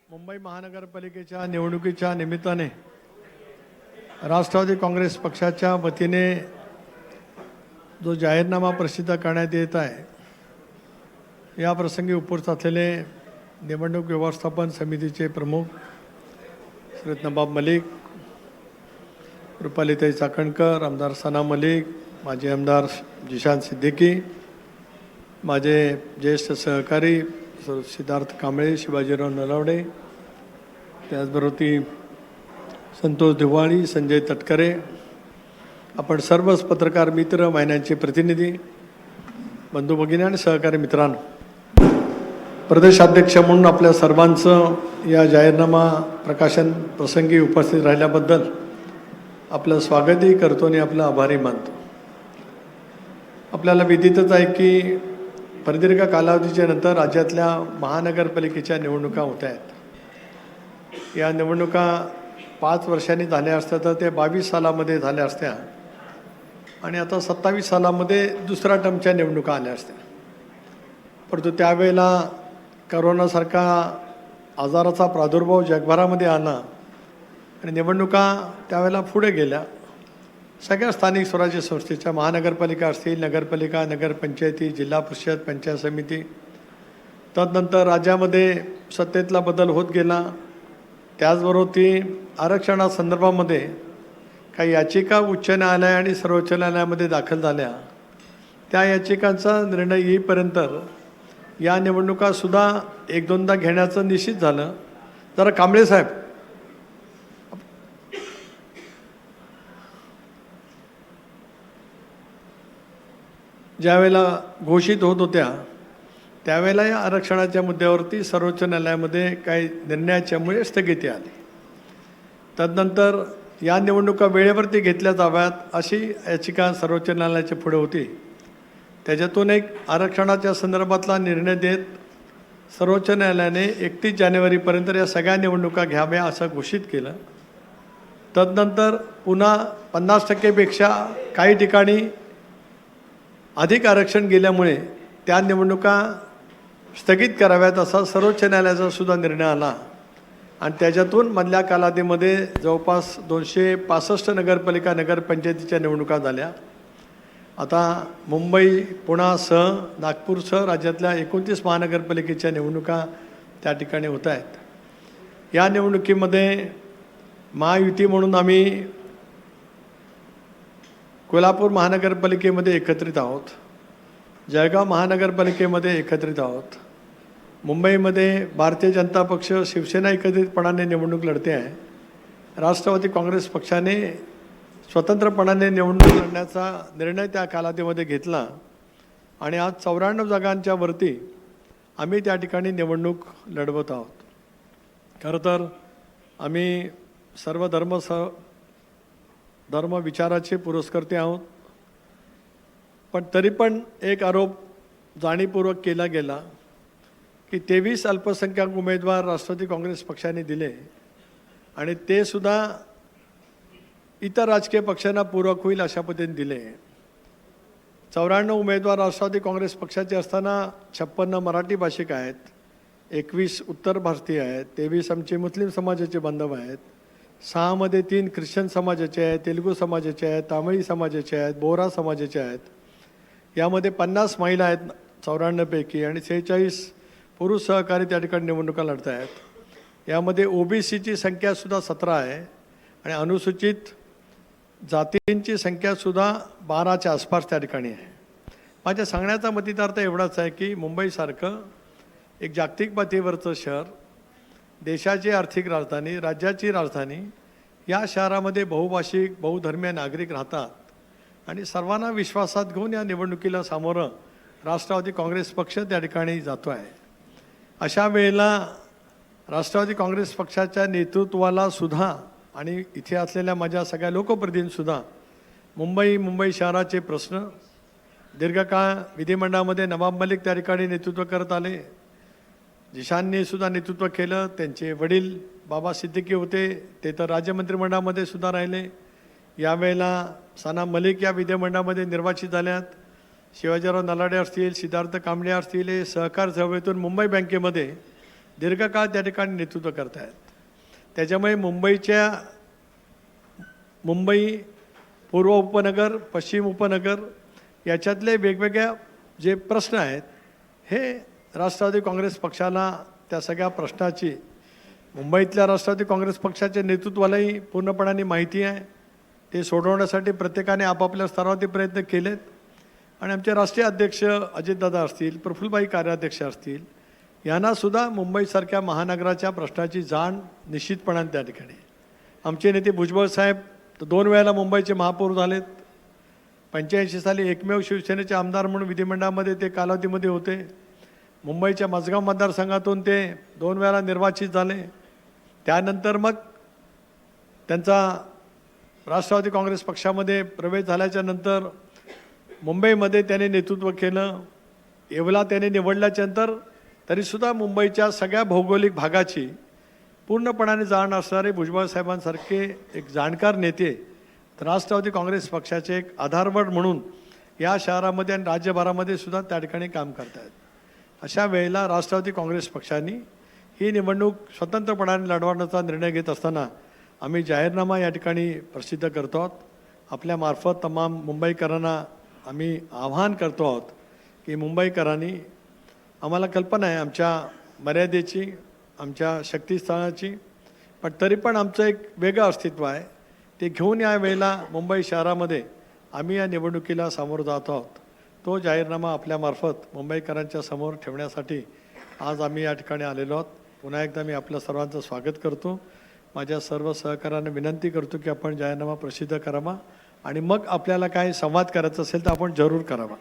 मुंबई महानगरपालिकेच्या निवडणुकीच्या निमित्ताने राष्ट्रवादी काँग्रेस पक्षाच्या वतीने जो जाहीरनामा प्रसिद्ध करण्यात येत आहे, या प्रसंगी उपस्थित असलेले निवडणूक व्यवस्थापन समितीचे प्रमुख श्री नवाब मलिक, रुपालीताई चाकणकर, आमदार सना मलिक, माजी आमदार जिशान सिद्दीकी, माझे ज्येष्ठ सहकारी सिद्धार्थ कांबळे, शिवाजीराव नलावडे, त्याचबरोबर संतोष दिवाळी, संजय तटकरे, आपण सर्वच पत्रकार मित्र, वाहिन्यांचे प्रतिनिधी, बंधू भगिनी आणि सहकारी मित्रांनो, प्रदेशाध्यक्ष म्हणून आपल्या सर्वांचं या जाहीरनामा प्रकाशन प्रसंगी उपस्थित राहिल्याबद्दल आपलं स्वागतही करतो आणि आपलं आभारी मानतो. आपल्याला विदितच आहे की प्रदीर्घ कालावधीच्या नंतर राज्यातल्या महानगरपालिकेच्या निवडणुका होत आहेत. या निवडणुका 5 वर्षांनी झाल्या असत्या तर ते 22 सालामध्ये झाल्या असत्या आणि आता 27 सालामध्ये दुसऱ्या टर्मच्या निवडणुका आल्या असत्या. परंतु त्यावेळेला करोनासारखा आजाराचा प्रादुर्भाव जगभरामध्ये आला आणि निवडणुका त्यावेळेला पुढे गेल्या. सगळ्या स्थानिक स्वराज्य संस्थेच्या, महानगरपालिका असतील, नगरपालिका, नगरपंचायती, जिल्हा परिषद, पंचायत समिती, तदनंतर राज्यामध्ये सत्तेतला बदल होत गेला. त्याचबरोबर ती आरक्षणासंदर्भामध्ये काही याचिका उच्च न्यायालय आणि सर्वोच्च न्यायालयामध्ये दाखल झाल्या. त्या याचिकांचा निर्णय येईपर्यंत या निवडणुकासुद्धा 1-2दा घेण्याचं निश्चित झालं. जरा कांबळे साहेब, ज्यावेळेला घोषित होत होत्या त्यावेळेला या आरक्षणाच्या मुद्द्यावरती सर्वोच्च न्यायालयामध्ये काही निर्णयाच्यामुळे स्थगिती आली. तदनंतर या निवडणुका वेळेवरती घेतल्या जाव्यात अशी याचिका सर्वोच्च न्यायालयाच्या पुढे होती. त्याच्यातून एक आरक्षणाच्या संदर्भातला निर्णय देत सर्वोच्च न्यायालयाने 31 जानेवारीपर्यंत या सगळ्या निवडणुका घ्याव्या असं घोषित केलं. तदनंतर पुन्हा 50%पेक्षा काही ठिकाणी अधिक आरक्षण गेल्यामुळे त्या निवडणुका स्थगित कराव्यात असा सर्वोच्च न्यायालयाचा सुद्धा निर्णय आला आणि त्याच्यातून मधल्या कालावधीमध्ये जवळपास 265 नगरपालिका, नगरपंचायतीच्या निवडणुका झाल्या. आता मुंबई, पुण्यासह, नागपूरसह राज्यातल्या 29 महानगरपालिकेच्या निवडणुका त्या ठिकाणी होत आहेत. या निवडणुकीमध्ये महायुती म्हणून आम्ही कोल्हापूर महानगरपालिकेमध्ये एकत्रित आहोत, जळगाव महानगरपालिकेमध्ये एकत्रित आहोत, मुंबईमध्ये भारतीय जनता पक्ष, शिवसेना एकत्रितपणाने निवडणूक लढते आहे. राष्ट्रवादी काँग्रेस पक्षाने स्वतंत्रपणाने निवडणूक लढण्याचा निर्णय त्या कालावधीमध्ये घेतला आणि आज 94 जागांच्या वरती आम्ही त्या ठिकाणी निवडणूक लढवत आहोत. खरं तर आम्ही सर्व धर्म विचाराचे पुरस्कर्ते आहोत, पण तरी पण एक आरोप जाणीवपूर्वक केला गेला की 23 अल्पसंख्याक उमेदवार राष्ट्रवादी काँग्रेस पक्षाने दिले आणि ते सुद्धा इतर राजकीय पक्षांना पूरक होईल अशा पद्धतीने दिले. 94 उमेदवार राष्ट्रवादी काँग्रेस पक्षाचे असताना 56 मराठी भाषिक आहेत, 21 उत्तर भारतीय आहेत, 23 आमचे मुस्लिम समाजाचे बांधव आहेत, 6 मध्ये 3 ख्रिश्चन समाजाचे आहेत, तेलुगू समाजाचे आहेत, तामिळी समाजाचे आहेत, बोहरा समाजाचे आहेत. यामध्ये 50 महिला आहेत 94 पैकी आणि 46 पुरुष सहकारी त्या ठिकाणी निवडणुका लढत आहेत. यामध्ये OBCची संख्यासुद्धा 17 आहे आणि अनुसूचित जातींची संख्यासुद्धा 12च्या आसपास त्या ठिकाणी आहे. माझ्या सांगण्याचा मतितार्थ एवढाच आहे की मुंबईसारखं एक जागतिक पातळीवरचं शहर, देशाची आर्थिक राजधानी, राज्याची राजधानी, या शहरामध्ये बहुभाषिक, बहुधर्मीय नागरिक राहतात आणि सर्वांना विश्वासात घेऊन या निवडणुकीला सामोरं राष्ट्रवादी काँग्रेस पक्ष त्या ठिकाणी जातो आहे. अशा वेळेला राष्ट्रवादी काँग्रेस पक्षाच्या नेतृत्वाला सुद्धा आणि इथे असलेल्या माझ्या सगळ्या लोकप्रतिनिधींसुद्धा मुंबई शहराचे प्रश्न दीर्घकाळ विधिमंडळामध्ये नवाब मलिक त्या ठिकाणी नेतृत्व करत आले, जिशानने सुद्धा नेतृत्व केलं. त्यांचे वडील बाबा सिद्दीकी होते, ते तर राज्य मंत्रिमंडळामध्ये सुद्धा राहिले. यावेळेला सना मलिक या विधिमंडळामध्ये निर्वाचित झाल्यात. शिवाजीराव नलावडे असतील, सिद्धार्थ कांबळे असतील, हे सहकार चळवळीतून मुंबई बँकेमध्ये दीर्घकाळ त्या ठिकाणी नेतृत्व करत आहेत. त्याच्यामुळे मुंबई पूर्व उपनगर, पश्चिम उपनगर याच्यातले वेगवेगळ्या जे प्रश्न आहेत हे राष्ट्रवादी काँग्रेस पक्षाला त्या सगळ्या प्रश्नाची मुंबईतल्या राष्ट्रवादी काँग्रेस पक्षाच्या नेतृत्वालाही पूर्णपणाने माहिती आहे. ते सोडवण्यासाठी प्रत्येकाने आपापल्या स्तरावरती प्रयत्न केलेत आणि आमचे राष्ट्रीय अध्यक्ष अजितदादा असतील, प्रफुल्लभाई कार्याध्यक्ष असतील, यांनासुद्धा मुंबईसारख्या महानगराच्या प्रश्नाची जाण निश्चितपणाने त्या ठिकाणी आहे. आमचे नेते भुजबळ साहेब 2 वेळेला मुंबईचे महापौर झालेत. 85 साली एकमेव शिवसेनेचे आमदार म्हणून विधिमंडळामध्ये ते कालावधीमध्ये होते. मुंबईच्या मजगाव मतदारसंघातून ते 2 वेळेला निर्वाचित झाले. त्यानंतर मग त्यांचा राष्ट्रवादी काँग्रेस पक्षामध्ये प्रवेश झाल्याच्या नंतर मुंबईमध्ये त्याने नेतृत्व केलं. येवला त्याने निवडल्याच्यानंतर तरीसुद्धा मुंबईच्या सगळ्या भौगोलिक भागाची पूर्णपणाने जाण असणारे भुजबळ साहेबांसारखे एक जाणकार नेते राष्ट्रवादी काँग्रेस पक्षाचे एक आधारवड म्हणून या शहरामध्ये आणि राज्यभरामध्ये सुद्धा त्या ठिकाणी काम करत आहेत. अशा वेळेला राष्ट्रवादी काँग्रेस पक्षाने ही निवडणूक स्वतंत्रपणाने लढवण्याचा निर्णय घेत असताना आम्ही जाहीरनामा या ठिकाणी प्रसिद्ध करतो आहोत. आपल्यामार्फत तमाम मुंबईकरांना आम्ही आवाहन करतो आहोत की मुंबईकरांनी, आम्हाला कल्पना आहे आमच्या मर्यादेची, आमच्या शक्तिस्थानाची, पण तरी पण आमचं एक वेगळं अस्तित्व आहे. ते घेऊन या वेळेला मुंबई शहरामध्ये आम्ही या निवडणुकीला सामोरं जात आहोत. तो जाहीरनामा आपल्यामार्फत मुंबईकरांच्या समोर ठेवण्यासाठी आज आम्ही या ठिकाणी आलेलो आहोत. पुन्हा एकदा मी आपल्या सर्वांचं स्वागत करतो. माझ्या सर्व सहकाऱ्यांना विनंती करतो की आपण जाहीरनामा प्रसिद्ध करावा आणि मग आपल्याला काय संवाद करायचा असेल तर आपण जरूर करावा.